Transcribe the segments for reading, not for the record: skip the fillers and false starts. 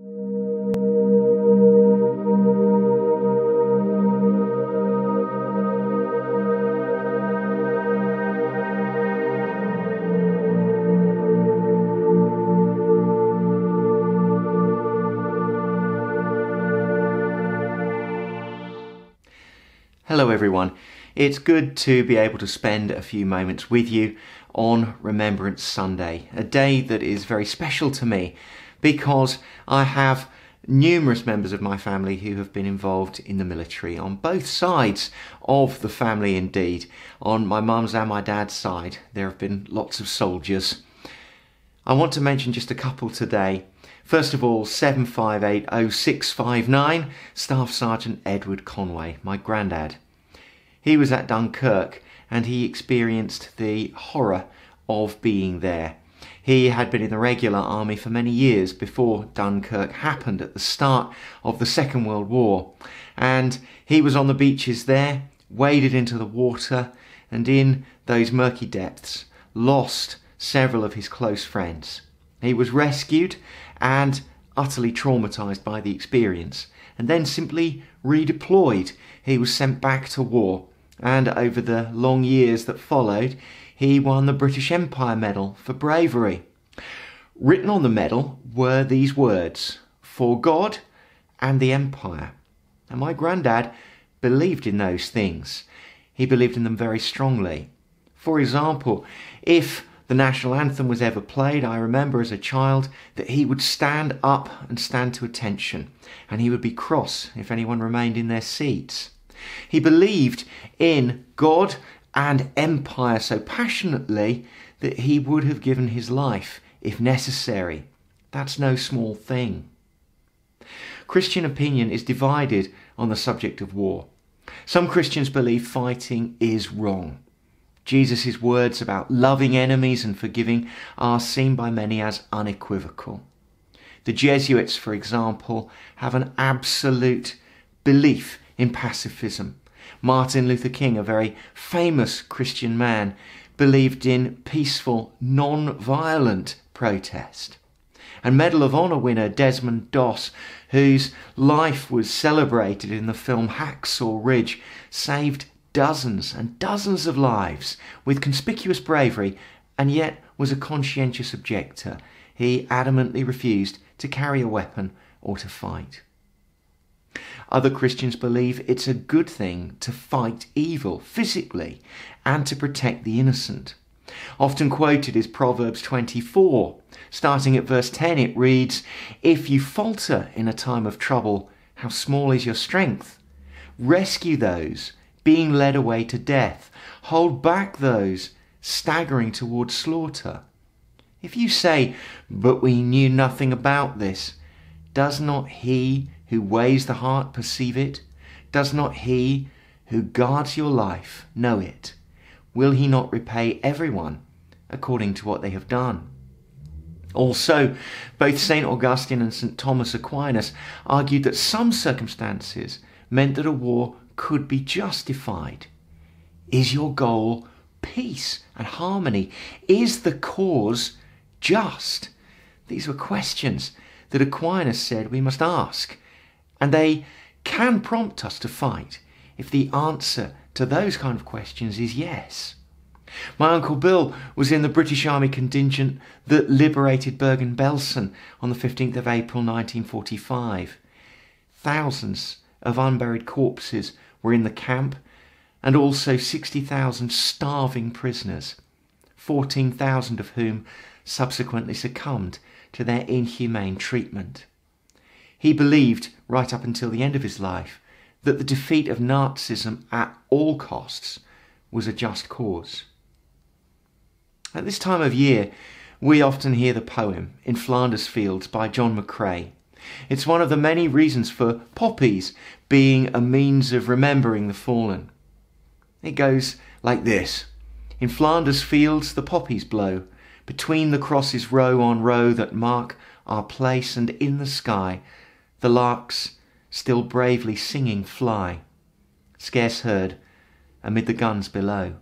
Hello everyone, it's good to be able to spend a few moments with you on Remembrance Sunday, a day that is very special to me because I have numerous members of my family who have been involved in the military on both sides of the family indeed. On my mum's and my dad's side there have been lots of soldiers. I want to mention just a couple today. First of all, 7580-659, Staff Sergeant Edward Conway, my granddad. He was at Dunkirk and he experienced the horror of being there. He had been in the regular army for many years before Dunkirk happened at the start of the Second World War. And he was on the beaches there, waded into the water, and in those murky depths lost several of his close friends. He was rescued and utterly traumatised by the experience, and then simply redeployed. He was sent back to war, and over the long years that followed, he won the British Empire Medal for bravery. Written on the medal were these words, "For God and the Empire." And my granddad believed in those things. He believed in them very strongly. For example, if the national anthem was ever played, I remember as a child that he would stand up and stand to attention, and he would be cross if anyone remained in their seats. He believed in God and empire so passionately that he would have given his life if necessary. That's no small thing. Christian opinion is divided on the subject of war. Some Christians believe fighting is wrong. Jesus' words about loving enemies and forgiving are seen by many as unequivocal. The Jesuits, for example, have an absolute belief in pacifism. Martin Luther King, a very famous Christian man, believed in peaceful, non-violent protest. And Medal of Honor winner Desmond Doss, whose life was celebrated in the film Hacksaw Ridge, saved dozens and dozens of lives with conspicuous bravery, and yet was a conscientious objector. He adamantly refused to carry a weapon or to fight. Other Christians believe it's a good thing to fight evil physically and to protect the innocent. Often quoted is Proverbs 24. Starting at verse 10, it reads, "If you falter in a time of trouble, how small is your strength? Rescue those being led away to death. Hold back those staggering towards slaughter. If you say, 'But we knew nothing about this,' does not he who weighs the heart perceive it? Does not he who guards your life know it? Will he not repay everyone according to what they have done?" Also, both St. Augustine and St. Thomas Aquinas argued that some circumstances meant that a war could be justified. Is your goal peace and harmony? Is the cause just? These were questions that Aquinas said we must ask, and they can prompt us to fight if the answer to those kind of questions is yes. My Uncle Bill was in the British Army contingent that liberated Bergen-Belsen on the 15th of April 1945. Thousands of unburied corpses were in the camp, and also 60,000 starving prisoners, 14,000 of whom subsequently succumbed to their inhumane treatment. He believed, right up until the end of his life, that the defeat of Nazism at all costs was a just cause. At this time of year, we often hear the poem In Flanders Fields by John McCrae. It's one of the many reasons for poppies being a means of remembering the fallen. It goes like this. In Flanders fields the poppies blow, between the crosses row on row that mark our place, and in the sky the larks still bravely singing fly, scarce heard amid the guns below.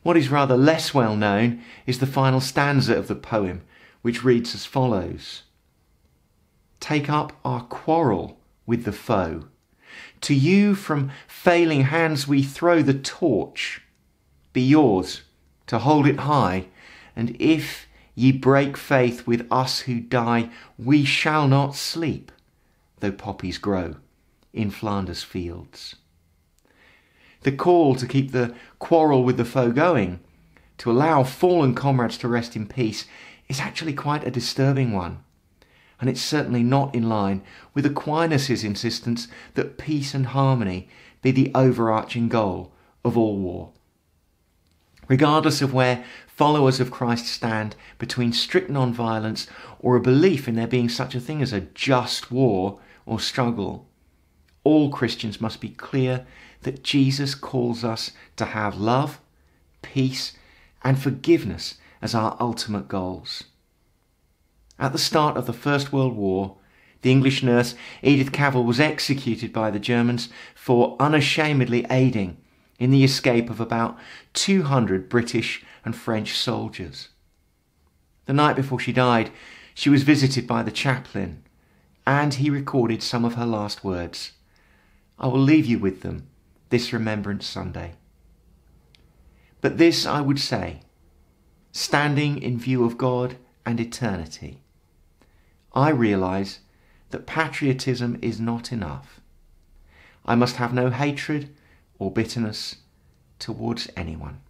What is rather less well known is the final stanza of the poem, which reads as follows. take up our quarrel with the foe. To you from failing hands we throw the torch. Be yours to hold it high, and if ye break faith with us who die, we shall not sleep, though poppies grow in Flanders fields. The call to keep the quarrel with the foe going, to allow fallen comrades to rest in peace, is actually quite a disturbing one. And it's certainly not in line with Aquinas' insistence that peace and harmony be the overarching goal of all war. Regardless of where followers of Christ stand between strict non-violence or a belief in there being such a thing as a just war or struggle, all Christians must be clear that Jesus calls us to have love, peace, and forgiveness as our ultimate goals. At the start of the First World War, the English nurse Edith Cavell was executed by the Germans for unashamedly aiding in the escape of about 200 British and French soldiers. The night before she died, she was visited by the chaplain, and he recorded some of her last words. "I will leave you with them this Remembrance Sunday." But this I would say, standing in view of God and eternity, I realise that patriotism is not enough. I must have no hatred or bitterness towards anyone.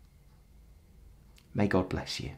May God bless you.